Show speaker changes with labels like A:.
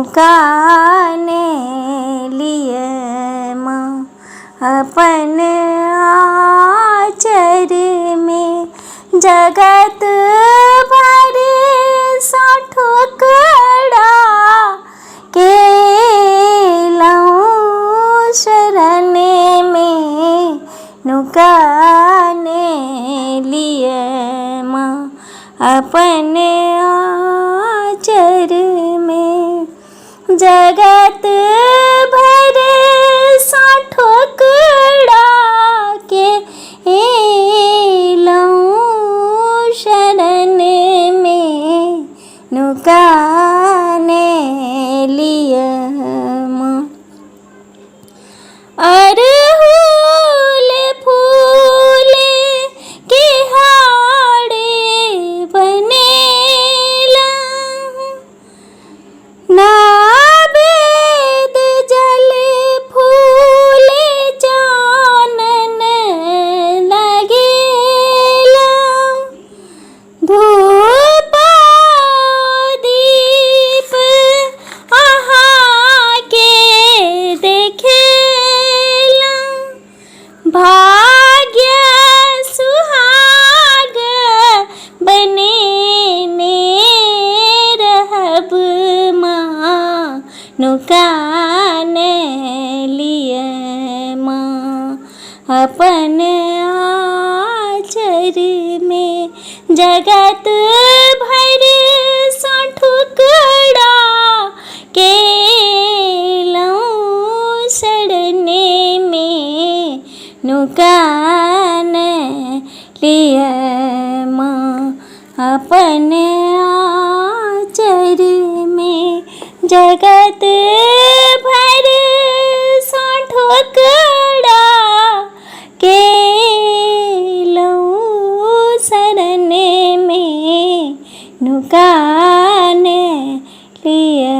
A: नुकाने लिए माँ अपन आचर में। जगत भर सा ठुकरा के लऊं शरण में। नुकाने लिए माँ अपन आचर में। जगत भर सा ठुकरा के लऊं शरण में। नुकाने लिए माँ अरहुल फूल के हाड़े बनेला। नावेद जल फूल चानन लगेला। धूप दीप आहा के देखेला। भाग्य सुहाग बने ने रहब माँ। नुकाने लिए माँ अपन आचर में। जगत भर सा ठुकरा के लऊं शरण में। नुकाने लिए माँ अपन आचर में। जगत भर सा ठुकरा के लऊं शरण में। नुकाने लिए